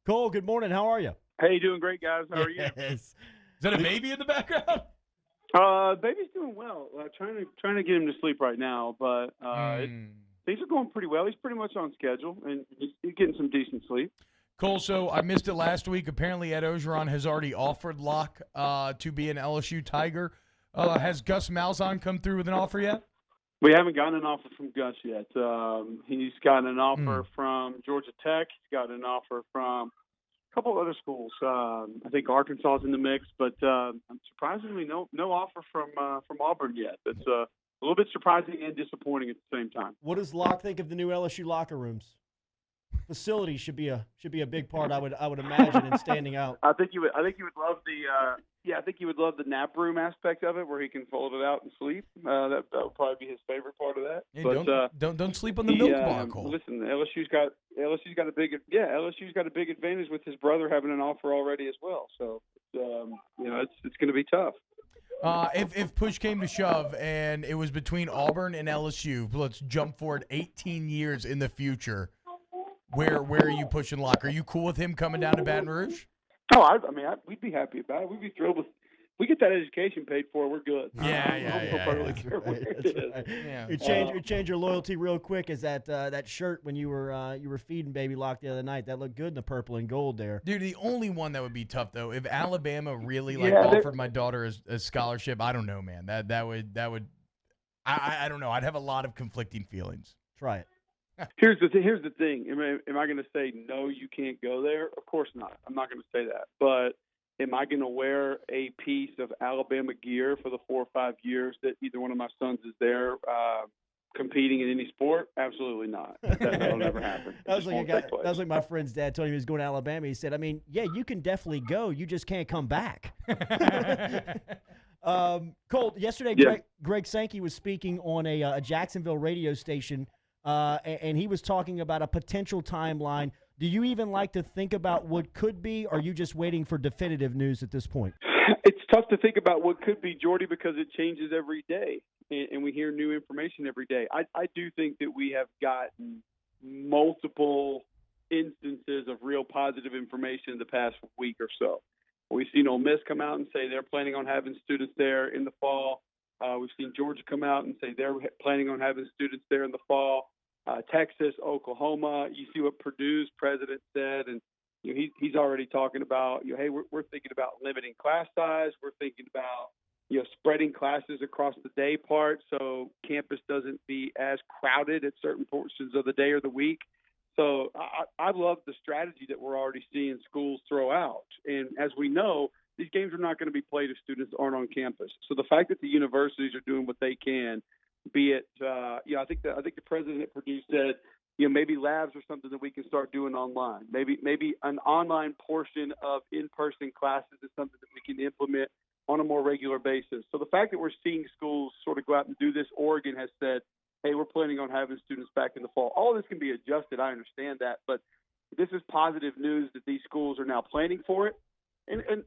Cole, good morning. How are you? Hey, doing great, guys. How are you? Yes. Is that a baby in the background? Baby's doing well. Trying to get him to sleep right now, but things are going pretty well. He's pretty much on schedule, and he's getting some decent sleep. Cole, so I missed it last week. Apparently, Ed Ogeron has already offered Locke to be an LSU Tiger. Has Gus Malzahn come through with an offer yet? We haven't gotten an offer from Gus yet. He's gotten an offer from Georgia Tech. He's gotten an offer from a couple of other schools. I think Arkansas is in the mix, but surprisingly, no offer from Auburn yet. That's a little bit surprising and disappointing at the same time. What does Locke think of the new LSU locker rooms? Facilities should be a big part. I would imagine in standing out. I think you would love the nap room aspect of it, where he can fold it out and sleep. That would probably be his favorite part of that. Hey, But don't sleep on the milk bar, Cole. listen, LSU's got a big advantage with his brother having an offer already as well. So it's going to be tough. If push came to shove and it was between Auburn and LSU, let's jump forward 18 years in the future. Where are you pushing Locke? Are you cool with him coming down to Baton Rouge? Oh, we'd be happy about it. We'd be thrilled with. We get that education paid for. We're good. You change your loyalty real quick. Is that shirt when you were feeding baby Locke the other night? That looked good in the purple and gold there. Dude, the only one that would be tough though, if Alabama really offered my daughter a scholarship, I don't know, man. That would I don't know. I'd have a lot of conflicting feelings. Try it. Here's the thing. Am I going to say no? You can't go there? Of course not. I'm not going to say that. But am I going to wear a piece of Alabama gear for the 4 or 5 years that either one of my sons is there competing in any sport? Absolutely not. That'll never happen. That was like my friend's dad told him he was going to Alabama. He said, you can definitely go. You just can't come back. Cole, yesterday Greg Sankey was speaking on a Jacksonville radio station, and he was talking about a potential timeline. Do you even like to think about what could be, or are you just waiting for definitive news at this point? It's tough to think about what could be, Jordy, because it changes every day, and we hear new information every day. I do think that we have gotten multiple instances of real positive information in the past week or so. We've seen Ole Miss come out and say they're planning on having students there in the fall. We've seen Georgia come out and say they're planning on having students there in the fall. Texas, Oklahoma. You see what Purdue's president said, and he's already talking about, hey, we're thinking about limiting class size. We're thinking about spreading classes across the day part so campus doesn't be as crowded at certain portions of the day or the week. So I love the strategy that we're already seeing schools throw out. And as we know, these games are not going to be played if students aren't on campus. So the fact that the universities are doing what they can, be it, I think the president at Purdue said, maybe labs or something that we can start doing online. Maybe an online portion of in-person classes is something that we can implement on a more regular basis. So the fact that we're seeing schools sort of go out and do this, Oregon has said, hey, we're planning on having students back in the fall. All of this can be adjusted. I understand that, but this is positive news that these schools are now planning for it. And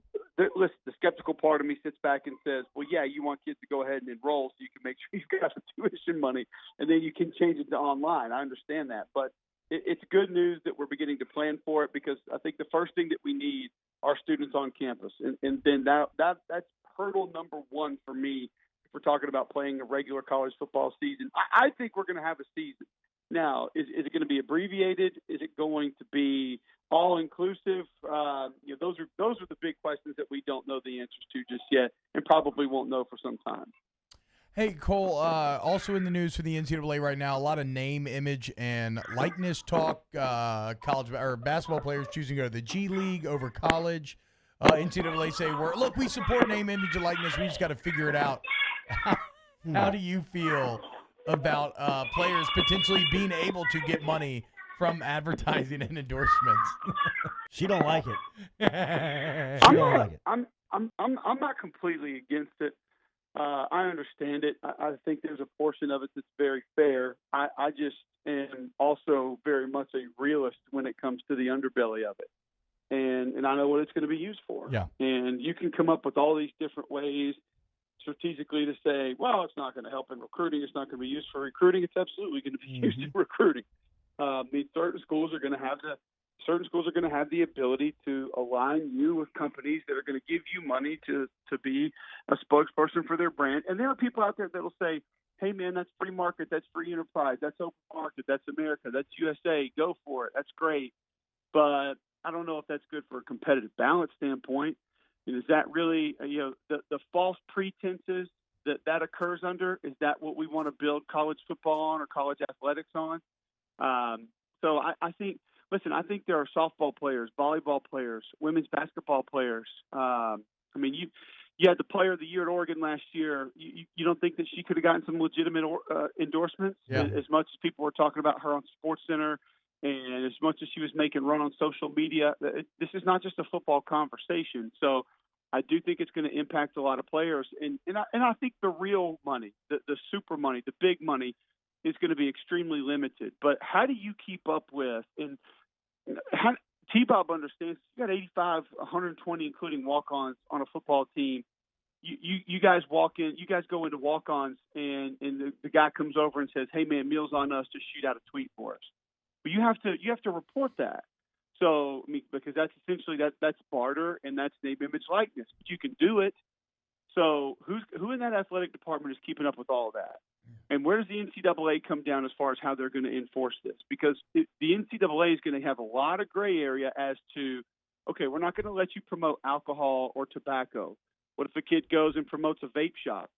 listen, the skeptical part of me sits back and says, well, yeah, you want kids to go ahead and enroll so you can make sure you've got the tuition money, and then you can change it to online. I understand that. But it's good news that we're beginning to plan for it, because I think the first thing that we need are students on campus. And then that's hurdle number one for me if we're talking about playing a regular college football season. I think we're going to have a season. Now, is it going to be abbreviated? Is it going to be all-inclusive? Those are the big questions that we don't know the answers to just yet, and probably won't know for some time. Hey, Cole, also in the news for the NCAA right now, a lot of name, image, and likeness talk. College or basketball players choosing to go to the G League over college. NCAA say, we support name, image, and likeness. We just got to figure it out. How do you feel about players potentially being able to get money from advertising and endorsements? She don't like it. I'm not completely against it. I understand it. I think there's a portion of it that's very fair. I just am also very much a realist when it comes to the underbelly of it. And I know what it's going to be used for. Yeah. And you can come up with all these different ways strategically to say, well, it's not going to help in recruiting. It's not going to be used for recruiting. It's absolutely going to be used in recruiting. Certain schools are going to have certain schools are going to have the ability to align you with companies that are going to give you money to be a spokesperson for their brand. And there are people out there that will say, hey, man, that's free market, that's free enterprise, that's open market, that's America, that's USA, go for it, that's great. But I don't know if that's good for a competitive balance standpoint. And is that really, the false pretenses that occurs under, is that what we want to build college football on or college athletics on? So I think, listen, I think there are softball players, volleyball players, women's basketball players. You had the player of the year at Oregon last year. You don't think that she could have gotten some legitimate endorsements as much as people were talking about her on SportsCenter and as much as she was making run on social media? This is not just a football conversation. So I do think it's going to impact a lot of players. And I think the real money, the super money, the big money is going to be extremely limited. But how do you keep up with – and T-Bob understands you got 85, 120, including walk-ons on a football team. You guys walk in, you guys go into walk-ons, and the guy comes over and says, "Hey man, meals on us to shoot out a tweet for us." But you have to report that. So because that's essentially that's barter and that's name, image, likeness. But you can do it. So who in that athletic department is keeping up with all of that? And where does the NCAA come down as far as how they're going to enforce this? Because the NCAA is going to have a lot of gray area as to, okay, we're not going to let you promote alcohol or tobacco. What if a kid goes and promotes a vape shop,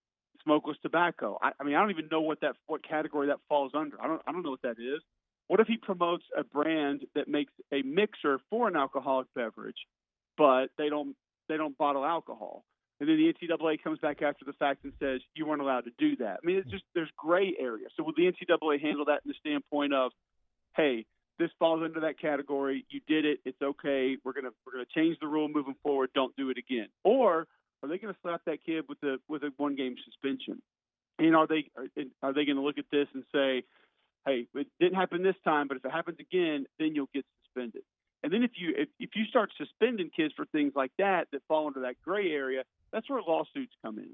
smokeless tobacco? I don't even know what category that falls under. I don't know what that is. What if he promotes a brand that makes a mixer for an alcoholic beverage, but they don't bottle alcohol? And then the NCAA comes back after the fact and says you weren't allowed to do that. I mean, it's just there's gray area. So will the NCAA handle that in the standpoint of, hey, this falls under that category. You did it. It's okay. We're gonna change the rule moving forward. Don't do it again. Or are they going to slap that kid with a 1-game suspension? And are they going to look at this and say, hey, it didn't happen this time, but if it happens again, then you'll get suspended. And then if you start suspending kids for things like that fall into that gray area, that's where lawsuits come in.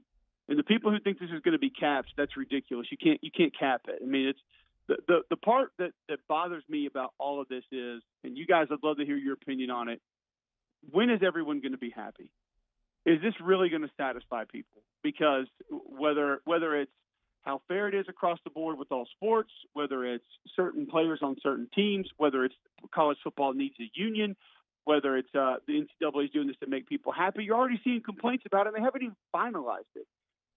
And the people who think this is going to be capped, that's ridiculous. You can't cap it. I mean, it's the part that bothers me about all of this is, and you guys, I'd love to hear your opinion on it. When is everyone going to be happy? Is this really going to satisfy people? Because whether it's how fair it is across the board with all sports, whether it's certain players on certain teams, whether it's college football needs a union, whether it's the NCAA is doing this to make people happy, you're already seeing complaints about it, and they haven't even finalized it.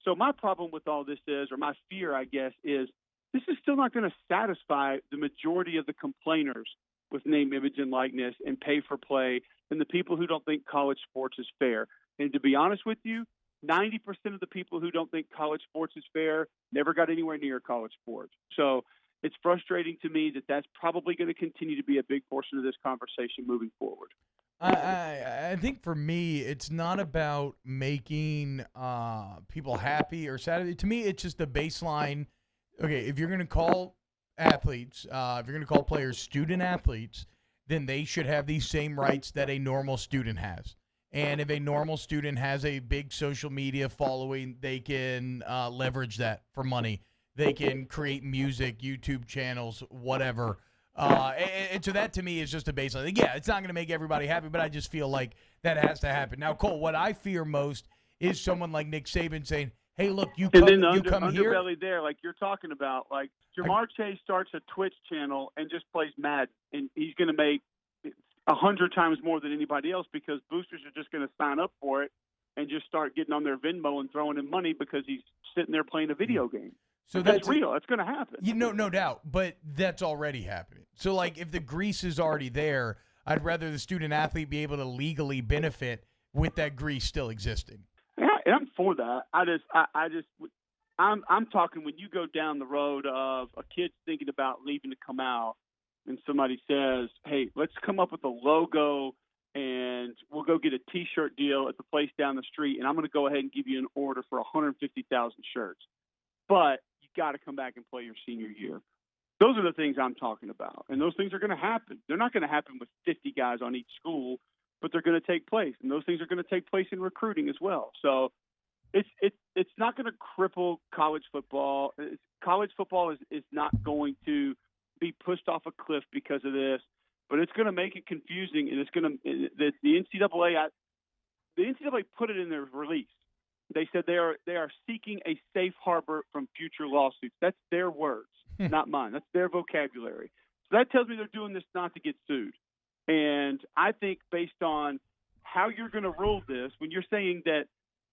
So my problem with all this is, or my fear, I guess, is this is still not going to satisfy the majority of the complainers with name, image, and likeness and pay for play and the people who don't think college sports is fair. And to be honest with you, 90% of the people who don't think college sports is fair never got anywhere near college sports. So it's frustrating to me that that's probably going to continue to be a big portion of this conversation moving forward. I think for me, it's not about making people happy or sad. To me, it's just the baseline. Okay, if you're going to call athletes, if you're going to call players student athletes, then they should have these same rights that a normal student has. And if a normal student has a big social media following, they can leverage that for money. They can create music, YouTube channels, whatever. And so that to me is just a baseline. Yeah, it's not going to make everybody happy, but I just feel like that has to happen. Now, Cole, what I fear most is someone like Nick Saban saying, hey, look, you come here. Underbelly there, like you're talking about, like Jamar Chase starts a Twitch channel and just plays Madden, and he's going to make 100 times more than anybody else because boosters are just going to sign up for it and just start getting on their Venmo and throwing in money because he's sitting there playing a video game. So that's real. That's going to happen. No doubt. But that's already happening. So, like, if the grease is already there, I'd rather the student athlete be able to legally benefit with that grease still existing. Yeah, and I'm for that. I'm talking when you go down the road of a kid thinking about leaving to come out, and somebody says, hey, let's come up with a logo and we'll go get a T-shirt deal at the place down the street, and I'm going to go ahead and give you an order for 150,000 shirts. But you got to come back and play your senior year. Those are the things I'm talking about, and those things are going to happen. They're not going to happen with 50 guys on each school, but they're going to take place, and those things are going to take place in recruiting as well. So it's not going to cripple college football. College football is not going to be pushed off a cliff because of this, but it's going to make it confusing, and it's going to the NCAA. The NCAA put it in their release. They said they are seeking a safe harbor from future lawsuits. That's their words, not mine. That's their vocabulary. So that tells me they're doing this not to get sued. And I think based on how you're going to rule this, when you're saying that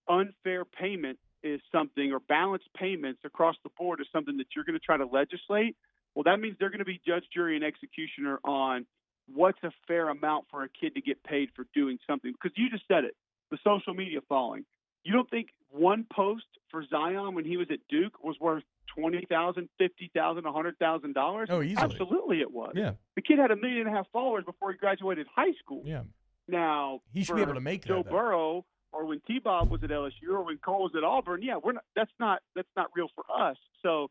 unfair payment is something, or balanced payments across the board is something that you're going to try to legislate, well, that means they're going to be judge, jury, and executioner on what's a fair amount for a kid to get paid for doing something. Because you just said it, the social media following. You don't think one post for Zion when he was at Duke was worth $20,000, $50,000, $100,000? Oh, easily. Absolutely it was. Yeah. The kid had 1.5 million followers before he graduated high school. Yeah. Now, he should be able to make Joe that. Burrow, or when T-Bob was at LSU, or when Cole was at Auburn, that's not real for us. So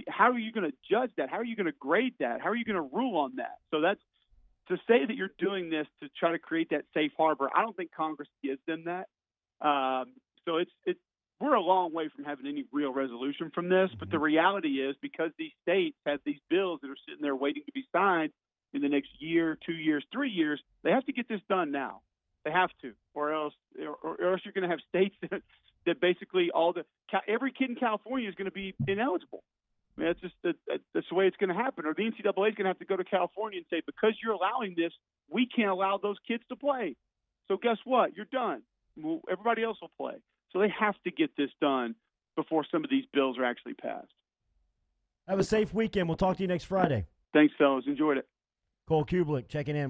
how are you going to judge that? How are you going to grade that? How are you going to rule on that? So that's to say that you're doing this to try to create that safe harbor. I don't think Congress gives them that. So we're a long way from having any real resolution from this. But the reality is, because these states have these bills that are sitting there waiting to be signed in the next year, 2 years, 3 years, they have to get this done now. They have to, or else you're going to have states that basically every kid in California is going to be ineligible. I mean, that's the way it's going to happen. Or the NCAA is going to have to go to California and say, because you're allowing this, we can't allow those kids to play. So guess what? You're done. Well, everybody else will play. So they have to get this done before some of these bills are actually passed. Have a safe weekend. We'll talk to you next Friday. Thanks, fellas. Enjoyed it. Cole Cubelic checking in.